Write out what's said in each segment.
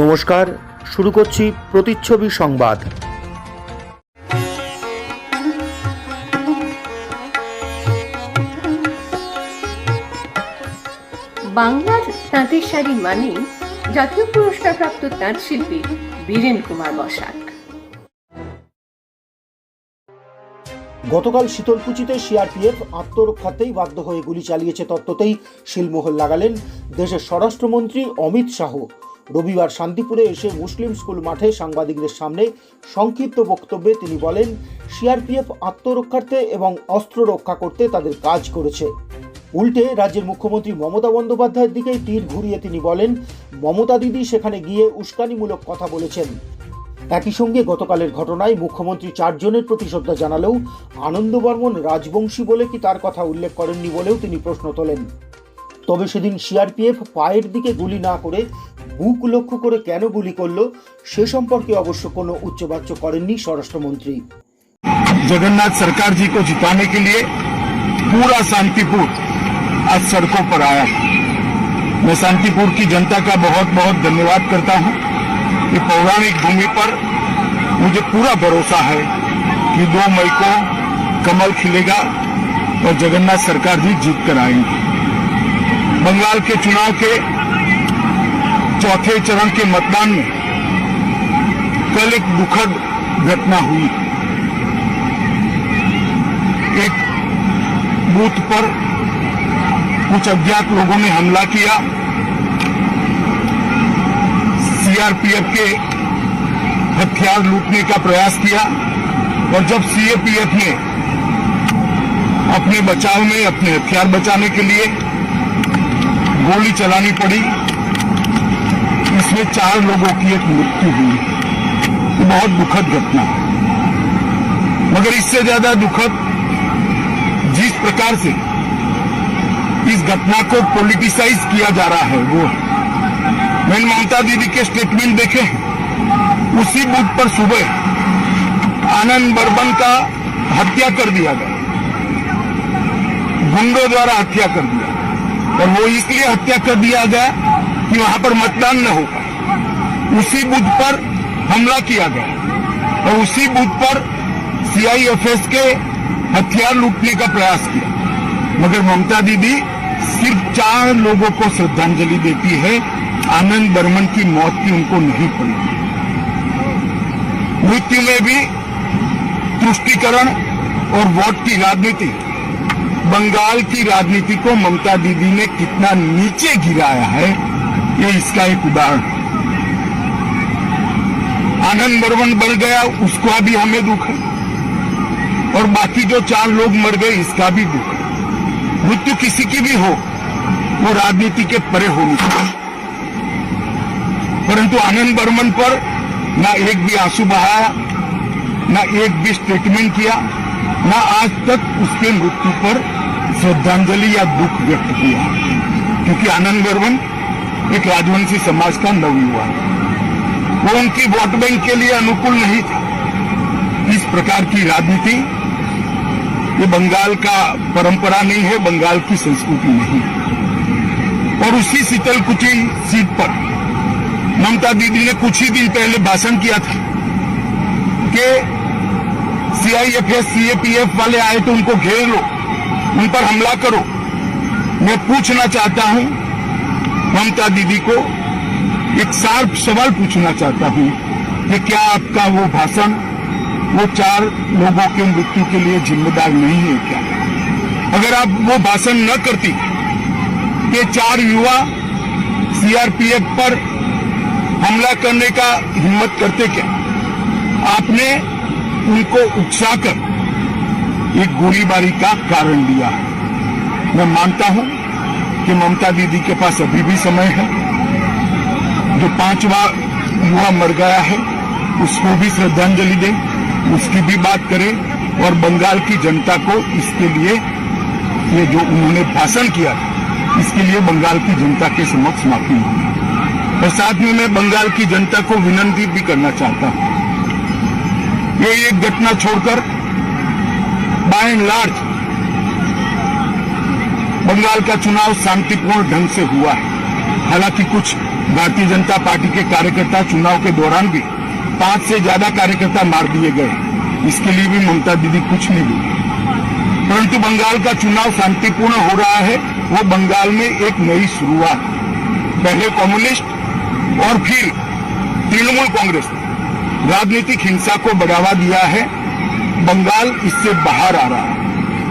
নমস্কার, শুরু করছি প্রতিচ্ছবি সংবাদ। বাংলার তাঁতের শাড়ি মানেই জাতীয় পুরস্কারপ্রাপ্ত তাঁত শিল্পী বীরেন কুমার বসাক। গতকাল শীতলকুচিতে সিআরপিএফ আত্মরক্ষাতেই বাধ্য হয়ে গুলি চালিয়েছে তত্ত্বতেই শিলমোহর লাগালেন দেশের স্বরাষ্ট্রমন্ত্রী অমিত শাহ। রবিবার শান্তিপুরে এসে মুসলিম স্কুল মাঠে সাংবাদিকদের সামনে সংক্ষিপ্ত বক্তব্যে তিনি বলেন, সিআরপিএফ আত্মরক্ষার্থে এবং অস্ত্র রক্ষা করতে তাদের কাজ করেছে। উল্টে রাজ্যের মুখ্যমন্ত্রী মমতা বন্দ্যোপাধ্যায়ের দিকেই তীর ঘুরিয়ে তিনি বলেন, মমতা দিদি সেখানে গিয়ে উস্কানিমূলক কথা বলেছেন। একই সঙ্গে গতকালের ঘটনায় মুখ্যমন্ত্রী 4 জনের প্রতি শ্রদ্ধা জানালেও আনন্দ বর্মন রাজবংশী বলে কি তার কথা উল্লেখ করেননি বলেও তিনি প্রশ্ন তোলেন। তবে সেদিন সিআরপিএফ পায়ের দিকে গুলি না করে বুক লক্ষ্য করে কেন গুলি করলো সে সম্পর্কে অবশ্য কোনো উচ্চবাচ্য করেননি স্বরাষ্ট্রমন্ত্রী। जगन्नाथ सरकार जी को जिताने के लिए पूरा शांतिपुर आज सड़कों पर आया। मैं शांतिपुर की जनता का बहुत बहुत धन्यवाद करता हूं कि पौराणिक भूमि पर मुझे पूरा भरोसा है कि 2 मई को कमल खिलेगा और जगन्नाथ सरकार जी जीत कर आएंगे। बंगाल के चुनाव के चौथे चरण के मतदान में कल एक दुखद घटना हुई। एक बूथ पर कुछ अज्ञात लोगों ने हमला किया। सीआरपीएफ के हथियार लूटने का प्रयास किया और जब सीआरपीएफ ने अपने बचाव में अपने हथियार बचाने के लिए गोली चलानी पड़ी, इसमें 4 लोगों की एक मृत्यु हुई। बहुत दुखद घटना, मगर इससे ज्यादा दुखद जिस प्रकार से इस घटना को पॉलिटिसाइज किया जा रहा है वो। मैंने ममता दीदी के स्टेटमेंट देखे, उसी बूथ पर सुबह आनंद बर्मन का हत्या कर दिया गया, गुंडों द्वारा हत्या कर दिया, और वो इसलिए हत्या कर दिया गया कि वहां पर मतदान न हो पाए। उसी बूथ पर हमला किया गया और उसी बूथ पर सीआईएफएस के हथियार लूटने का प्रयास किया, मगर ममता दीदी सिर्फ 4 लोगों को श्रद्धांजलि देती है। आनंद बर्मन की मौत की उनको नहीं पड़ी। मृत्यु में भी तुष्टीकरण और वोट की राजनीति, बंगाल की राजनीति को ममता दीदी ने कितना नीचे गिराया है, ये इसका एक उदाहरण। आनंद बर्मन मर गया, उसका भी हमें दुख है, और बाकी जो 4 लोग मर गए इसका भी दुख है। मृत्यु किसी की भी हो, वो राजनीति के परे होनी चाहिए, परंतु आनंद बर्मन पर ना एक भी आंसू बहाया, ना एक भी स्टेटमेंट किया, ना आज तक उसके मृत्यु पर श्रद्धांजलि या दुख व्यक्त किया, क्योंकि आनंद बर्मन एक राजवंशी समाज का नवयुवा है। वो उनकी वोट बैंक के लिए अनुकूल नहीं था। इस प्रकार की राजनीति ये बंगाल का परंपरा नहीं है, बंगाल की संस्कृति नहीं है। और उसी शीतलकुची सीट पर ममता दीदी ने कुछ ही दिन पहले भाषण किया था कि सीआईएफएस सीएपीएफ वाले आए तो उनको घेर लो, उन पर हमला करो। मैं पूछना चाहता हूं ममता दीदी को, एक शार्प सवाल पूछना चाहता हूं कि क्या आपका वो भाषण वो 4 लोगों के मृत्यु के लिए जिम्मेदार नहीं है क्या? अगर आप वो भाषण न करती, ये 4 युवा सीआरपीएफ पर हमला करने का हिम्मत करते क्या? आपने उनको उकसाकर एक गोलीबारी का कारण दिया। मैं मानता हूं कि ममता दीदी के पास अभी भी समय है। जो 5वां युवा मर गया है उसको भी श्रद्धांजलि दें, उसकी भी बात करें, और बंगाल की जनता को इसके लिए ये जो उन्होंने भाषण किया इसके लिए बंगाल की जनता के समक्ष माफी मांगी। और साथ में मैं बंगाल की जनता को विनती भी करना चाहता हूं, ये एक घटना छोड़कर बाय एंड लार्ज बंगाल का चुनाव शांतिपूर्ण ढंग से हुआ है। हालांकि कुछ भारतीय जनता पार्टी के कार्यकर्ता चुनाव के दौरान भी 5 से ज्यादा कार्यकर्ता मार दिए गए। इसके लिए भी ममता दीदी कुछ नहीं बोली। परंतु बंगाल का चुनाव शांतिपूर्ण हो रहा है, वो बंगाल में एक नई शुरुआत। पहले कम्युनिस्ट और फिर तृणमूल कांग्रेस ने राजनीतिक हिंसा को बढ़ावा दिया है। बंगाल इससे बाहर आ रहा है।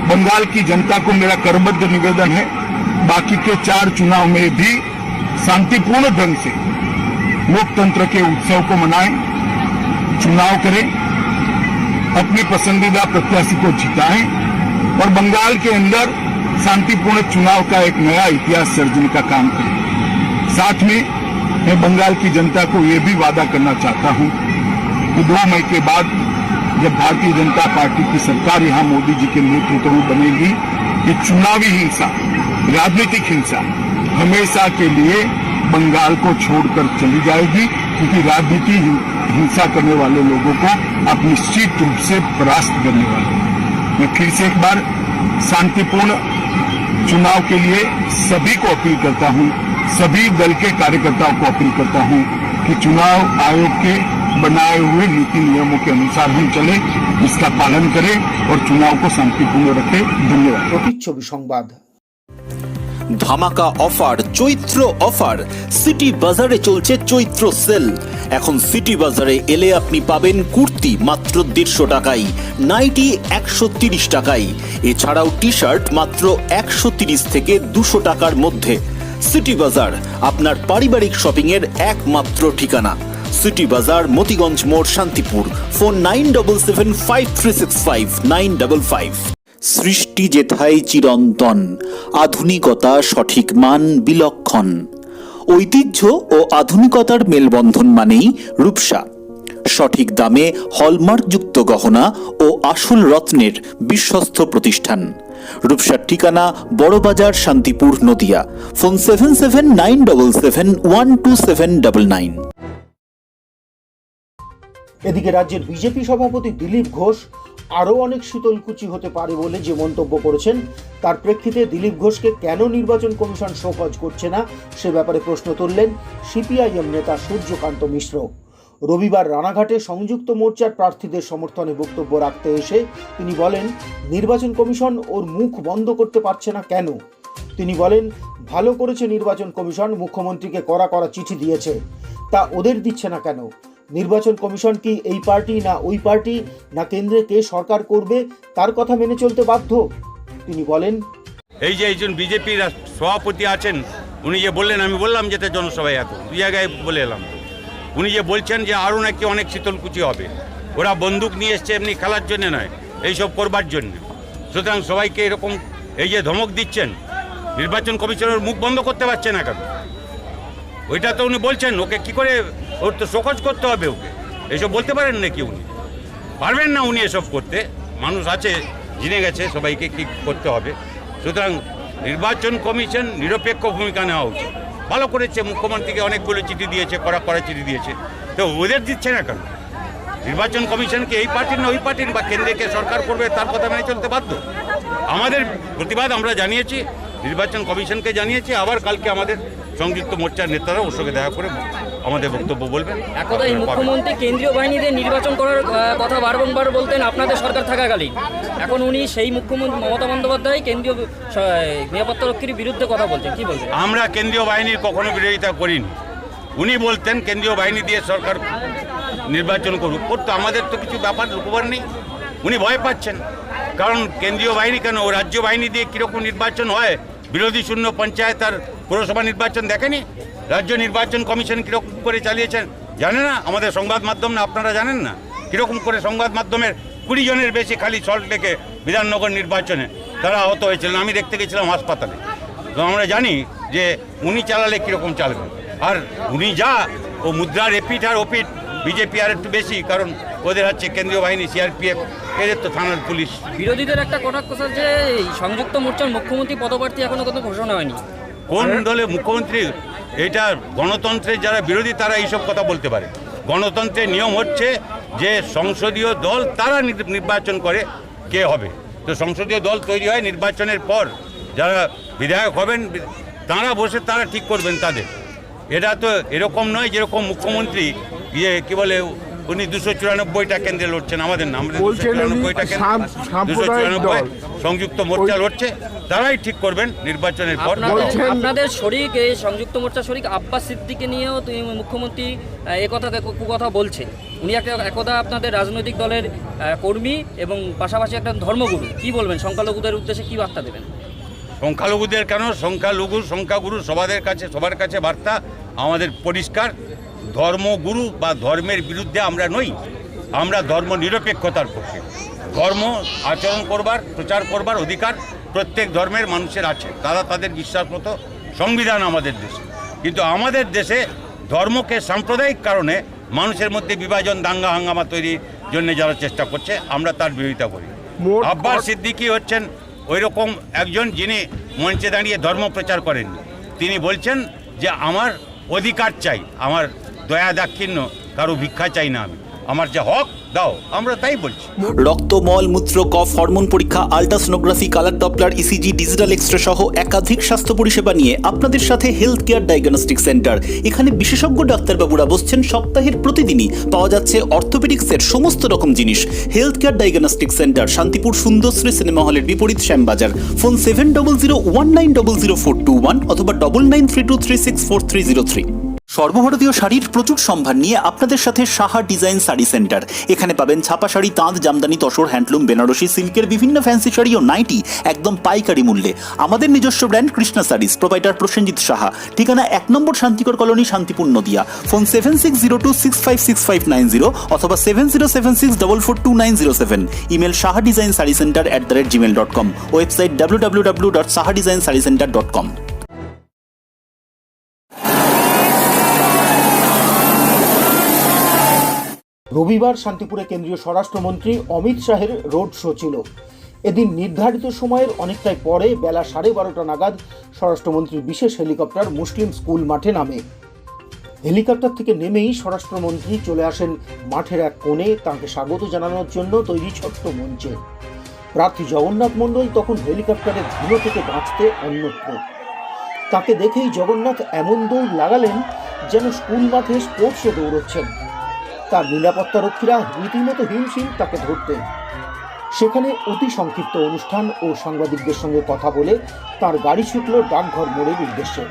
बंगाल की जनता को मेरा करबद्ध निवेदन है, बाकी के 4 चुनाव में भी शांतिपूर्ण ढंग से लोकतंत्र के उत्सव को मनाएं, चुनाव करें, अपनी पसंदीदा प्रत्याशी को जिताएं और बंगाल के अंदर शांतिपूर्ण चुनाव का एक नया इतिहास सर्जने का काम करें। साथ में मैं बंगाल की जनता को यह भी वादा करना चाहता हूं कि 2 मई के बाद जब भारतीय जनता पार्टी की सरकार यहां मोदी जी के नेतृत्व में बनेगी, कि चुनावी हिंसा, राजनीतिक हिंसा हमेशा के लिए बंगाल को छोड़कर चली जाएगी, क्योंकि राजनीति हिंसा करने वाले लोगों को आप निश्चित रूप से परास्त करने वाले हैं। मैं फिर से एक बार शांतिपूर्ण चुनाव के लिए सभी को अपील करता हूं, सभी दल के कार्यकर्ताओं को अपील करता हूं कि चुनाव आयोग के बनाए हुए नीति नियमों के अनुसार हम चले, इसका पालन करें और चुनाव को शांतिपूर्ण रखें। धन्यवाद। প্রতিচ্ছবি সংবাদ। ধামাকা অফার, চৈত্র অফার। সিটি বাজারে চলছে চৈত্র সেল। এখন সিটি বাজারে এলে আপনি পাবেন কুর্তি মাত্র 150 টাকায়, নাইটি 130 টাকায়, এছাড়াও টি শার্ট মাত্র 130 থেকে 200 টাকার মধ্যে। সিটি বাজার আপনার পারিবারিক শপিং এর একমাত্র ঠিকানা। সিটি বাজার, মতিগঞ্জ মোড়, শান্তিপুর। ফোন 9775365955। সৃষ্টি যেথায় চিরন্তন, আধুনিকতা সঠিক মান বিলক্ষণ। ঐতিহ্য ও আধুনিকতার মেলবন্ধন মানেই রূপসা। সঠিক দামে হলমার্কযুক্ত গহনা ও আসল রত্নের বিশ্বস্ত প্রতিষ্ঠান। রূপসার ঠিকানা বড়বাজার, শান্তিপুর, নদিয়া। ফোন 7797712799। এদিকে রাজ্যের বিজেপি সভাপতি দিলীপ ঘোষ আরও অনেক শীতলকুচি হতে পারে বলে যে মন্তব্য করেছেন, তার প্রেক্ষিতে দিলীপ ঘোষকে কেন নির্বাচন কমিশন শোকজ করছে না সে ব্যাপারে প্রশ্ন তুললেন সিপিআইএম নেতা সূর্যকান্ত মিশ্র। রবিবার রানাঘাটে সংযুক্ত মোর্চার প্রার্থীদের সমর্থনে বক্তব্য রাখতে এসে তিনি বলেন, নির্বাচন কমিশন ওর মুখ বন্ধ করতে পারছে না কেন। তিনি বলেন, ভালো করেছে নির্বাচন কমিশন, মুখ্যমন্ত্রীকে কড়া কড়া চিঠি দিয়েছে, তা ওদের দিচ্ছে না কেন। নির্বাচন কমিশন কি এই পার্টি না ওই পার্টি না কেন্দ্রে কে সরকার করবে তার কথা মেনে চলতে বাধ্য। তিনি বলেন, এই যে একজন বিজেপির সভাপতি আছেন, উনি যে বললেন, আমি বললাম যেটা জনসভায় এত 2 জায়গায় বলে এলাম, উনি যে বলছেন যে আরও নাকি অনেক শীতলকুচি হবে, ওরা বন্দুক নিয়ে এসছে এমনি খেলার জন্য নয়, এইসব করবার জন্য। সুতরাং সবাইকে এরকম এই যে ধমক দিচ্ছেন, নির্বাচন কমিশনের মুখ বন্ধ করতে পারছে না কেন? ওইটা তো উনি বলছেন, ওকে কি করে, ওর তো শোকজ করতে হবে ওকে। এইসব বলতে পারেন নাকি উনি? পারবেন না উনি এসব করতে। মানুষ আছে, জেনে গেছে সবাইকে কি করতে হবে। সুতরাং নির্বাচন কমিশন নিরপেক্ষ ভূমিকা নেওয়া উচিত। ভালো করেছে, মুখ্যমন্ত্রীকে অনেকগুলো চিঠি দিয়েছে, কড়া চিঠি দিয়েছে, তো ওদের দিচ্ছে না কেন? নির্বাচন কমিশনকে এই পার্টির না ওই পার্টির বা কেন্দ্রকে সরকার করবে তার কথা মেনে চলতে বাধ্য। আমাদের প্রতিবাদ আমরা জানিয়েছি, নির্বাচন কমিশনকে জানিয়েছি, আবার কালকে আমাদের সংযুক্ত মোর্চার নেতারা ওর সঙ্গে দেখা করে আমাদের বক্তব্য বলবেন। একদাই মুখ্যমন্ত্রী কেন্দ্রীয় বাহিনীদের নির্বাচন করার কথা বারবার বলতেন আপনাদের সরকার থাকাকালীন। এখন উনি সেই মুখ্যমন্ত্রী মমতা বন্দ্যোপাধ্যায় কেন্দ্রীয় নিরাপত্তারক্ষীর বিরুদ্ধে কথা বলছেন, কি বলছেন? আমরা কেন্দ্রীয় বাহিনীর কখনো বিরোধিতা করিনি। উনি বলতেন কেন্দ্রীয় বাহিনী দিয়ে সরকার নির্বাচন করুক, করতো, আমাদের তো কিছু ব্যাপার লুকোবার নেই। উনি ভয় পাচ্ছেন, কারণ কেন্দ্রীয় বাহিনী কেন, রাজ্য বাহিনী দিয়ে কীরকম নির্বাচন হয়, বিরোধী শূন্য পঞ্চায়েত আর পৌরসভা নির্বাচন দেখেনি? রাজ্য নির্বাচন কমিশন কীরকম করে চালিয়েছেন জানে না? আমাদের সংবাদ মাধ্যম না, আপনারা জানেন না কীরকম করে সংবাদ মাধ্যমের 20 জনের বেশি খালি সল্টলেকে বিধাননগর নির্বাচনে তারা আহত হয়েছিলেন। আমি দেখতে গেছিলাম হাসপাতালে। তো আমরা জানি যে উনি চালালে কীরকম চালাবেন। আর উনি যা, ও মুদ্রার এপিট আর ওপিট বিজেপি আর একটু বেশি, কারণ ওদের হচ্ছে কেন্দ্রীয় বাহিনী, সিআরপিএফ, এদের তো থানার পুলিশ। বিরোধীদের একটা কটাক্ষ স্যার যে সংযুক্ত মোর্চার মুখ্যমন্ত্রী পদপ্রার্থী এখনো কোনো ঘোষণা হয়নি। কোন দলে মুখ্যমন্ত্রী? এটা গণতন্ত্রের যারা বিরোধী তারা এইসব কথা বলতে পারে। গণতন্ত্রের নিয়ম হচ্ছে যে সংসদীয় দল তারা নির্বাচন করে কে হবে। তো সংসদীয় দল তৈরি হয় নির্বাচনের পর, যারা বিধায়ক হবেন তারা বসে তারা ঠিক করবেন তাদের। এটা তো এরকম নয় যেরকম মুখ্যমন্ত্রী কি বলে উনি 294টা কেন্দ্রে লড়ছেন, আমাদের নাম 294টা কেন্দ্রে সংযুক্ত মোর্চা লড়ছে, তারাই ঠিক করবেন নির্বাচনের পর। আপনাদের শরিক এই সংযুক্ত মোর্চা শরিক আব্বাস সিদ্দিককে নিয়েও মুখ্যমন্ত্রী কুকথা বলছে। উনি একদা আপনাদের রাজনৈতিক দলের কর্মী এবং পাশাপাশি একটা ধর্মগুরু। কি বলবেন, সংখ্যালঘুদের উদ্দেশ্যে কি বার্তা দেবেন? সংখ্যালঘুদের কেন, সংখ্যাগুরু সবার কাছে বার্তা আমাদের পরিষ্কার, ধর্মগুরু বা ধর্মের বিরুদ্ধে আমরা নই, আমরা ধর্ম নিরপেক্ষতার পক্ষে। ধর্ম আচরণ করবার, প্রচার করবার অধিকার প্রত্যেক ধর্মের মানুষের আছে, তারা তাদের বিশ্বাস মতো সংবিধান আমাদের দেশে। কিন্তু আমাদের দেশে ধর্মকে সাম্প্রদায়িক কারণে মানুষের মধ্যে বিভাজন, দাঙ্গা হাঙ্গামা তৈরির জন্য যারা চেষ্টা করছে, আমরা তার বিরোধিতা করি। আব্বাস সিদ্দিকী হচ্ছেন ওই রকম একজন যিনি মঞ্চে দাঁড়িয়ে ধর্ম প্রচার করেননি। তিনি বলছেন যে আমার অধিকার চাই, আমার দয়া দাক্ষিণ্য কারো ভিক্ষা চাই না, আমার যে হক দাও, আমরা তাই বলছি। রক্ত, মল, মূত্র, কফ, হরমোন পরীক্ষা, ultrasonography, colour Doppler, ECG, digital x ray সহ একাধিক স্বাস্থ্য পরিষেবা নিয়ে আপনাদের সাথে হেলথ কেয়ার ডায়াগনস্টিক সেন্টার। এখানে বিশেষজ্ঞ ডাক্তারবাবুরা বসছেন সপ্তাহের প্রতিদিনই। পাওয়া যাচ্ছে অর্থোপেডিক্সের সমস্ত রকম জিনিস। Health care diagnostic centre, Shantipur Sundarshree cinema হলের বিপরীত, শ্যামবাজার। ফোন 7001900421 অথবা 9932364303। সর্বভারতীয় শাড়ির প্রচুর সম্ভার নিয়ে আপনাদের সাথে সাহা ডিজাইন শাড়ি সেন্টার। এখানে পাবেন ছাপা শাড়ি, তাঁত, জামদানি, তসর, হ্যান্ডলুম, বেনারসি, সিল্কের বিভিন্ন ফ্যান্সি শাড়ি ও নাইটি একদম পাইকারি মূল্যে। আমাদের নিজস্ব brand Krishna saris, proprietor Prosenjit Saha. ঠিকানা 1 নম্বর শান্তিকর কলোনি, শান্তিপুর, নদিয়া। ফোন 7602656590 অথবা 7076442907। Email sahadesignsaricenter@gmail.com। Website www.sahadesignsarecenter.com। রবিবার শান্তিপুরে কেন্দ্রীয় স্বরাষ্ট্রমন্ত্রী অমিত শাহের রোড শো ছিল। এদিন নির্ধারিত সময়ের অনেকটাই পরে বেলা 12:30 নাগাদ স্বরাষ্ট্রমন্ত্রীর বিশেষ হেলিকপ্টার মুসলিম স্কুল মাঠে নামে। হেলিকপ্টার থেকে নেমেই স্বরাষ্ট্রমন্ত্রী চলে আসেন মাঠের এক কোণে, তাঁকে স্বাগত জানানোর জন্য তৈরি ছোট্ট মঞ্চে। প্রার্থী জগন্নাথ মণ্ডল তখন হেলিকপ্টারের ধুলো থেকে বাঁচতে অন্যত্র। তাকে দেখেই জগন্নাথ এমন দৌড় লাগালেন যেন স্কুল মাঠে স্পোর্টসে দৌড়চ্ছেন। তার নিরাপত্তারক্ষীরা রীতিমতো হিমশিম তাকে ধরতে। সেখানে অতি সংক্ষিপ্ত অনুষ্ঠান ও সাংবাদিকদের সঙ্গে কথা বলে তার গাড়ি ছুটল ডাকঘর মোড়ের উদ্দেশ্যে।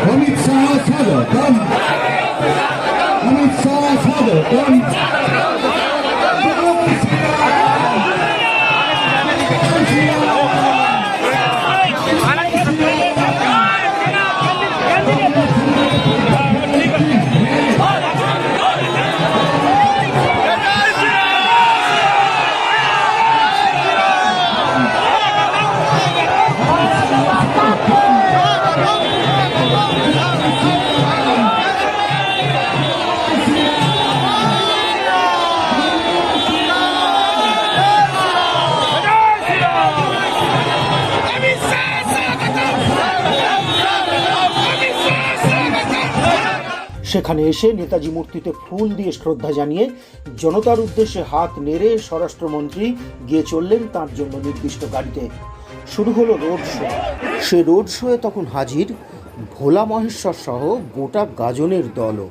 अमित शाह स्वागतम, अमित शाह स्वागतम। সেখানে এসে নেতাজি মূর্তিতে ফুল দিয়ে শ্রদ্ধা জানিয়ে জনতার উদ্দেশ্যে হাত নেড়ে স্বরাষ্ট্রমন্ত্রী গিয়ে চললেন তার জন্য নির্দিষ্ট গাড়িতে। শুরু হলো রোড শো। সে রোড শোয়ে তখন হাজির ভোলা মহেশ্বর সহ গোটা গাজনের দলও।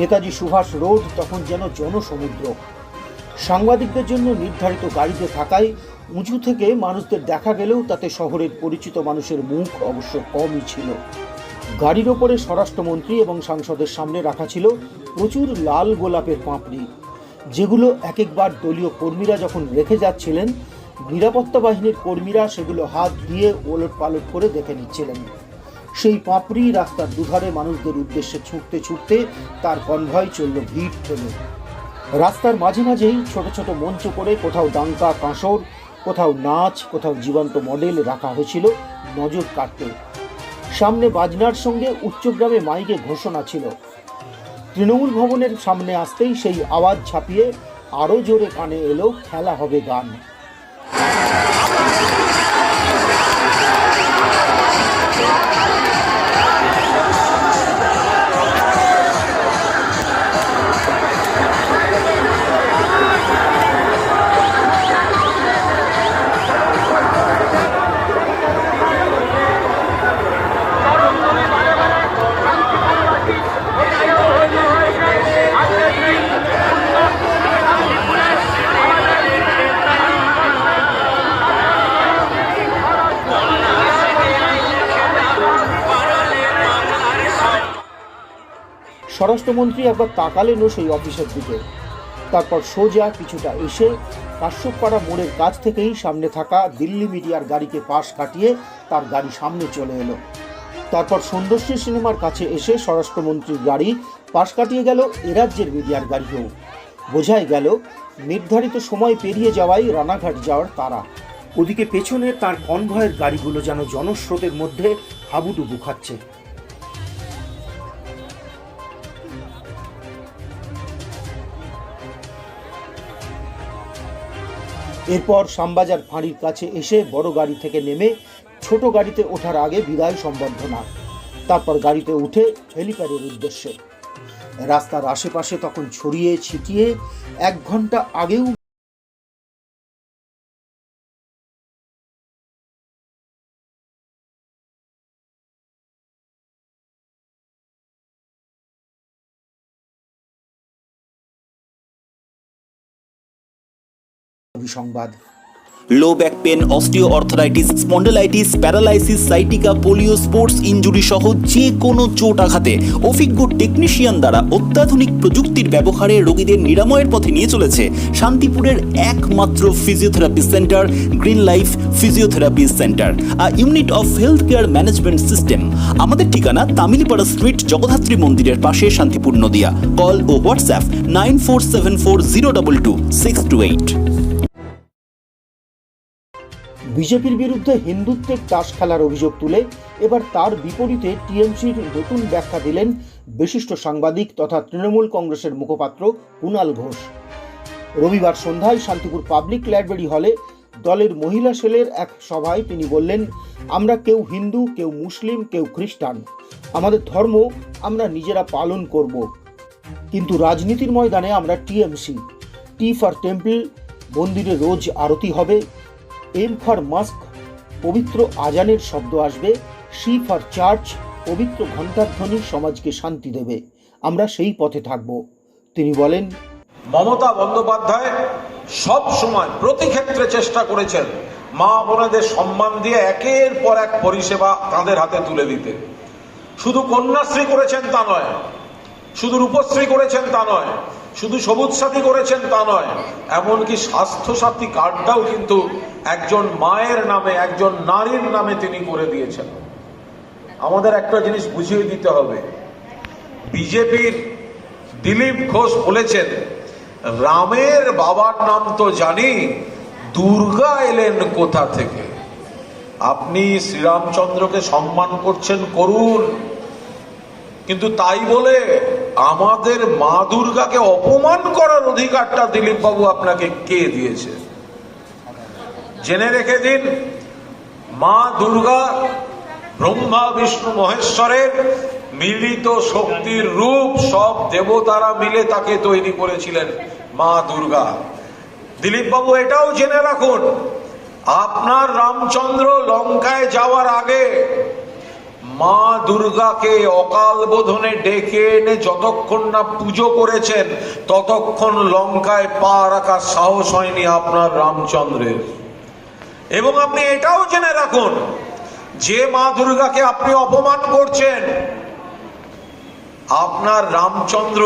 নেতাজি সুভাষ রোড তখন যেন জনসমুদ্র। সাংবাদিকদের জন্য নির্ধারিত গাড়িতে থাকায় উঁচু থেকে মানুষদের দেখা গেলেও তাতে শহরের পরিচিত মানুষের মুখ অবশ্য কমই ছিল। গাড়ির ওপরে স্বরাষ্ট্রমন্ত্রী এবং সাংসদের সামনে রাখা ছিল প্রচুর লাল গোলাপের পাপড়ি, যেগুলো এক একবার দলীয় কর্মীরা যখন রেখে যাচ্ছিলেন, নিরাপত্তা বাহিনীর কর্মীরা সেগুলো হাত দিয়ে ওলট পালট করে দেখে নিচ্ছিলেন। সেই পাপড়ি রাস্তার দুধারে মানুষদের উদ্দেশ্যে ছুটতে ছুটতে তার কনভয় চলল ভিড় ঠেলে। রাস্তার মাঝে মাঝেই ছোট ছোট মঞ্চ করে কোথাও ডাঙ্কা কাঁসর, কোথাও নাচ, কোথাও জীবন্ত মডেল রাখা হয়েছিল নজর কাটতে। সামনে বাজনার সঙ্গে উচ্চগ্রামে মাইকে ঘোষণা ছিল। তৃণমূল ভবনের সামনে আসতেই সেই আওয়াজ ছাপিয়ে আরও জোরে কানে এলো খেলা হবে গান। স্বরাষ্ট্রমন্ত্রী একবার তাকালেনও সেই অফিসের দিকে, তারপর সোজা কিছুটা এসে কাশ্যপপাড়া মোড়ের কাছ থেকেই সামনে থাকা দিল্লি মিডিয়ার গাড়িকে পাশ কাটিয়ে তার গাড়ি সামনে চলে এলো। তারপর সুন্দরশ্রী সিনেমার কাছে এসে স্বরাষ্ট্রমন্ত্রীর গাড়ি পাশ কাটিয়ে গেল এরাজ্যের মিডিয়ার গাড়িও। বোঝাই গেল নির্ধারিত সময় পেরিয়ে যাওয়াই রানাঘাট যাওয়ার তারা। ওদিকে পেছনে তার কনভয়ের গাড়িগুলো যেন জনস্রোতের মধ্যে হাবুডুবু খাচ্ছে। এরপর শ্যামবাজার ফাঁড়ির কাছে এসে বড় গাড়ি থেকে নেমে ছোট গাড়িতে ওঠার আগে বিদায় সম্বর্ধনা, তারপর গাড়িতে উঠে হেলিপ্যাডের উদ্দেশ্যে। রাস্তার আশেপাশে তখন ছড়িয়ে ছিটিয়ে 1 ঘন্টা আগেও সংবাদ। Low back pain, osteoarthritis, spondylitis, paralysis, sciatica, polio, sports injury সহ যে কোনো চোট আঘাতে অভিজ্ঞ টেকনিশিয়ান দ্বারা অত্যাধুনিক প্রযুক্তির ব্যবহারে রোগীদের নিরাময়ের পথে নিয়ে চলেছে শান্তিপুরের একমাত্র physiotherapy centre green life physiotherapy centre, a unit of health care management system. আমাদের ঠিকানা তামিলিপাড়া স্ট্রিট, জগদ্ধাত্রী মন্দিরের পাশে, শান্তিপুর, নদিয়া। কল ও হোয়াটসঅ্যাপ 9474022628। বিজেপির বিরুদ্ধে হিন্দুত্বের তাস খেলার অভিযোগ তুলে এবার তার বিপরীতে টিএমসির নতুন ব্যাখ্যা দিলেন বিশিষ্ট সাংবাদিক তথা তৃণমূল কংগ্রেসের মুখপাত্র কুণাল ঘোষ। রবিবার সন্ধ্যায় শান্তিপুর পাবলিক লাইব্রেরি হলে দলের মহিলা সেলের এক সভায় তিনি বললেন, আমরা কেউ হিন্দু, কেউ মুসলিম, কেউ খ্রিস্টান, আমাদের ধর্ম আমরা নিজেরা পালন করব, কিন্তু রাজনীতির ময়দানে আমরা টিএমসি। টি ফর টেম্পল, মন্দিরে রোজ আরতি হবে। এম ফর মস্ক, পবিত্র আজানের শব্দ আসবে। সি ফর চার্চ, পবিত্র ঘণ্টাধ্বনি সমাজকে শান্তি দেবে। আমরা সেই পথে থাকব। তিনি বলেন, মমতা বন্দ্যোপাধ্যায় সব সময় প্রতি ক্ষেত্রে চেষ্টা করেছেন মা বোনেদের সম্মান দিয়ে একের পর এক পরিষেবা তাদের হাতে তুলে দিতে। শুধু কন্যাশ্রী করেছেন তা নয়, শুধু রূপশ্রী করেছেন তা নয়, শুধু সবুজ সাথী করেছেন তা নয়, এমনকি স্বাস্থ্য সাথী কার্ডটাও কিন্তু একজন মায়ের নামে, একজন নারীর নামে তিনি করে দিয়েছেন। আমাদের একটা জিনিস বুঝিয়ে দিতে হবে, বিজেপির দিলীপ ঘোষ বলেছেন, রামের বাবার নাম তো জানি, দুর্গা এলেন কোথা থেকে। আপনি শ্রীরামচন্দ্রকে সম্মান করছেন, করুন, কিন্তু তাই বলে আমাদের মা দুর্গাকে অপমান করার অধিকারটা দিলীপ বাবু আপনাকে কে দিয়েছে? জেনে রেখে দিন, মা দুর্গা ব্রহ্মা বিষ্ণু মহেশ্বরের মিলিত শক্তির রূপ। সব দেবতারা মিলে তাকে তৈরি করেছিলেন মা দুর্গা। দিলীপ বাবু এটাও জেনে রাখুন, আপনার রামচন্দ্র লঙ্কায় যাওয়ার আগে মা দুর্গাকে অকাল বোধনে ডেকে এনে যতক্ষণ না পুজো করেছেন ততক্ষণ লঙ্কায় পা রাখার সাহস হয়নি আপনার রামচন্দ্রের। এবং আপনি এটাও জেনে রাখুন, যে মা দুর্গাকে আপনি অপমান করছেন, আপনার রামচন্দ্র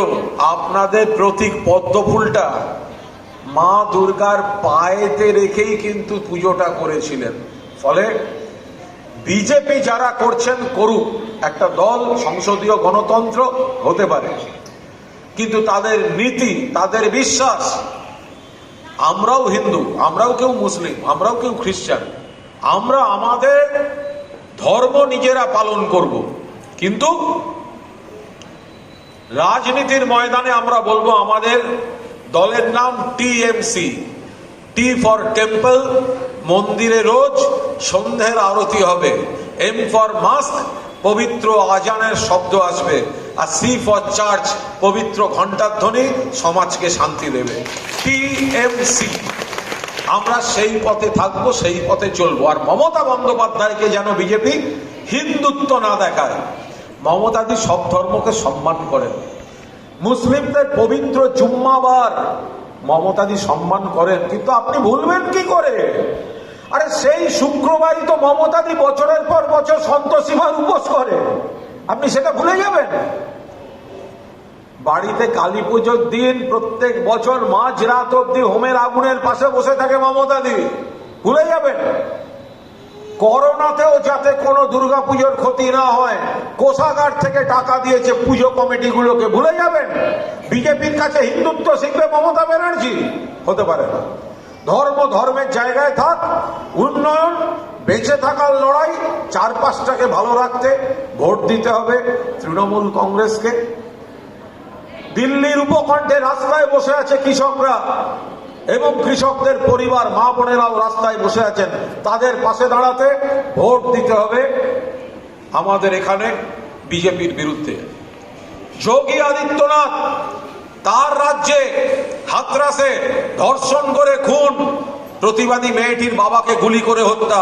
আপনাদের প্রতীক পদ্মফুলটা মা দুর্গার পায়েতে রেখেই কিন্তু পুজোটা করেছিলেন। ফলে বিজেপি যারা করছেন করুক, একটা দল, সংসদীয় গণতন্ত্র হতে পারে, কিন্তু তাদের নীতি, তাদের বিশ্বাস, আমরাও হিন্দু, আমরাও কেউ মুসলিম, আমরাও কেউ খ্রিস্টান, আমরা আমাদের ধর্ম নিজেরা পালন করব, কিন্তু রাজনীতির ময়দানে আমরা বলবো আমাদের দলের নাম টিএমসি, টি ফর টেম্পল, মন্দিরে রোজ সন্ধ্যের আরতি হবে, এম ফর মাস্ক, পবিত্র আজানের শব্দ আসবে, আর সি ফর চার্চ, পবিত্র ঘণ্টার ধ্বনি সমাজকে শান্তি দেবে। টিএমসি, আমরা সেই পথে থাকবো, সেই পথে চলবো। আর মমতা বন্দ্যোপাধ্যায়কে যেন বিজেপি হিন্দুত্ব না দেখায়। মমতাদি সব ধর্মকে সম্মান করেন, মুসলিমদের পবিত্র জুম্মাবার মমতাদি সম্মান করেন, কিন্তু আপনি ভুলবেন কি করে? আরে সেই শুক্রবারই তো মমতাদি বছরের পর বছর সন্তোষীমার উপোস করে, আপনি সেটা ভুলে যাবেন? বাড়িতে কালী পুজোর দিন প্রত্যেক বছর মাঝরাত অব্দি হোমের আগুনের পাশে বসে থাকে মমতাদি, ভুলে যাবেন? করোনাতেও যাতে কোনো দুর্গাপুজোর ক্ষতি না হয় কোষাগার থেকে টাকা দিয়েছে পুজো কমিটিগুলোকে, ভুলে যাবেন? বিজেপির কাছে হিন্দুত্ব শিখবে মমতা ব্যানার্জি? হতে পারে না। ধর্ম ধর্মের জায়গায় থাক, উন্নয়ন, বেঁচে থাকার লড়াই, চারপাশটাকে ভালো রাখতে ভোট দিতে হবে তৃণমূল কংগ্রেসকে। দিল্লির উপকণ্ঠে রাস্তায় বসে আছে কৃষকরা এবং কৃষকদের পরিবার, মা বোনেরাও রাস্তায় বসে আছেন, তাদের পাশে দাঁড়াতে ভোট দিতে হবে আমাদের এখানে বিজেপির বিরুদ্ধে। যোগী আদিত্যনাথ তার রাজ্যে হাতরাসে ধর্ষণ করে খুন, প্রতিবাদী মেয়েটির বাবাকে গুলি করে হত্যা,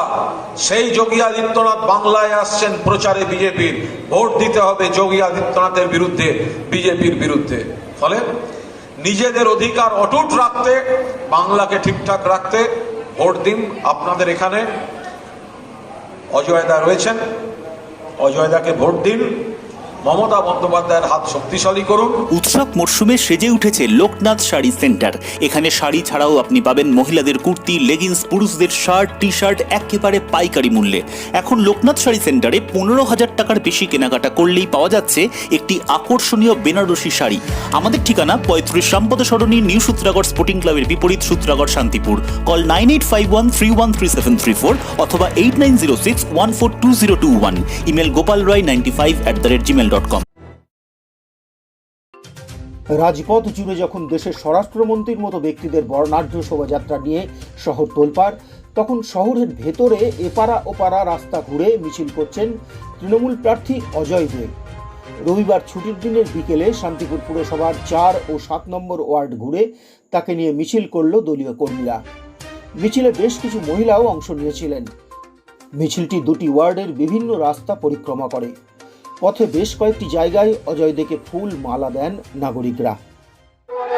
সেই যোগী আদিত্যনাথ বাংলায় আসছেন প্রচারে বিজেপির। ভোট দিতে হবে যোগী আদিত্যনাথের বিরুদ্ধে, বিজেপির বিরুদ্ধে। ফলে নিজেদের অধিকার অটুট রাখতে, বাংলাকে ঠিকঠাক রাখতে ভোট দিন। আপনাদের এখানে অজয়দা রয়েছেন, অজয়দাকে ভোট দিন। মমতা বন্দ্যোপাধ্যায়ের হাত শক্তিশালী করুন। উৎসব মরশুমে সেজে উঠেছে লোকনাথ শাড়ি সেন্টার। এখানে শাড়ি ছাড়াও আপনি পাবেন মহিলাদের কুর্তি, লেগিংস, পুরুষদের শার্ট, টি শার্ট একেবারে পাইকারি মূল্যে। এখন লোকনাথ শাড়ি সেন্টারে 15,000 টাকার বেশি কেনাকাটা করলেই পাওয়া যাচ্ছে একটি আকর্ষণীয় বেনারসি শাড়ি। আমাদের ঠিকানা 35 রামপদ সরণি, নিউ সূত্রাগড় স্পোর্টিং ক্লাবের বিপরীত, সূত্রাগড়, শান্তিপুর। কল 9851313734 অথবা 8906142021। Email gopalroy95@gmail.com। রাজপথ জুড়ে যখন দেশের স্বরাষ্ট্রমন্ত্রীর মতো ব্যক্তিদের বর্ণাঢ্য শোভাযাত্রা নিয়ে শহর তোলপাড়, তখন শহরের ভেতরে এপাড়া ওপাড়া রাস্তা ঘুরে মিছিল করছেন তৃণমূল প্রার্থী অজয় দেব। রবিবার ছুটির দিনের বিকেলে শান্তিপুর পুরসভার 4 ও 7 নম্বর ওয়ার্ড ঘুরে তাকে নিয়ে মিছিল করল দলীয় কর্মীরা। মিছিলে বেশ কিছু মহিলাও অংশ নিয়েছিলেন। মিছিলটি 2টি ওয়ার্ডের বিভিন্ন রাস্তা পরিক্রমা করে। পথে বেশ কয়েকটি জায়গায় অজয় দেবকে ফুল মালা দেন নাগরিকরা।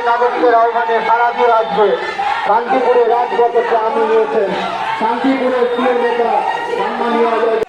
নাগরিকের আহ্বানে সারা দিয়ে রাজ্যে শান্তিপুরে রাজপথে আমি নিয়েছেন শান্তিপুরের প্রিয় নেতা সম্মানীয় অজয়।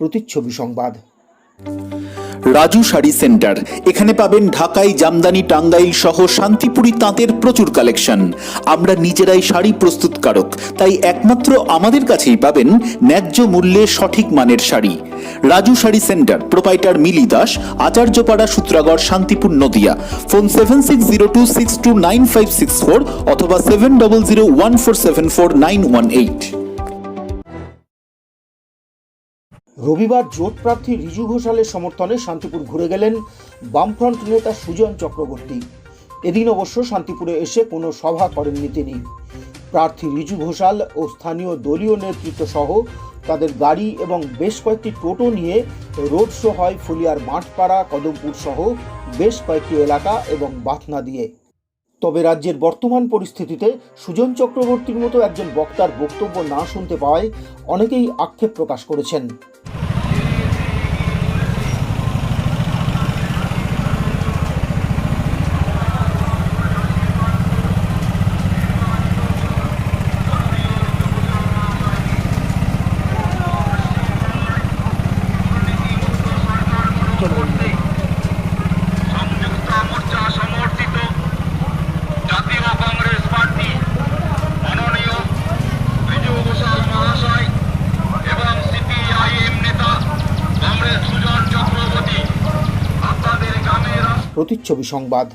প্রতিচ্ছবি সংবাদ। রাজু শাড়ি সেন্টার। এখানে পাবেন ঢাকাই, জামদানি, টাঙ্গাইল সহ শান্তিপুরি তাঁতের প্রচুর কালেকশন। আমরা নিজেরাই শাড়ি প্রস্তুতকারক, তাই একমাত্র আমাদের কাছেই পাবেন ন্যায্য মূল্যে সঠিক মানের শাড়ি। রাজু শাড়ি সেন্টার, প্রোপাইটার মিলি দাস, আচার্যপাড়া, সূত্রাগড়, শান্তিপুর, নদিয়া। ফোন 7602629564 অথবা 7001474918। রবিবার জোট প্রার্থী রিজু ঘোষালের সমর্থনে শান্তিপুর ঘুরে গেলেন বামফ্রন্ট নেতা সুজন চক্রবর্তী। এদিন অবশ্য শান্তিপুরে এসে কোনো সভা করেননি তিনি। প্রার্থী রিজু ঘোষাল ও স্থানীয় দলীয় নেতৃত্ব সহ তাদের গাড়ি এবং বেশ কয়েকটি টোটো নিয়ে রোড শো হয় ফুলিয়ার মাঠপাড়া, কদমপুর সহ বেশ কয়েকটি এলাকা এবং বাথনা দিয়ে। তবে রাজ্যের বর্তমান পরিস্থিতিতে সুজন চক্রবর্তীর মতো একজন বক্তার বক্তব্য না শুনতে পাওয়ায় অনেকেই আক্ষেপ প্রকাশ করেছেন। সংযুক্ত মোর্চা সমর্থিত জাতীয় কংগ্রেস পার্টি মাননীয় রিজু ঘোষাল মহাশয় এবং সিপিআইএম নেতা কংগ্রেস সুজন চক্রবর্তী আপনাদের গ্রামের প্রতিচ্ছবি সংবাদ।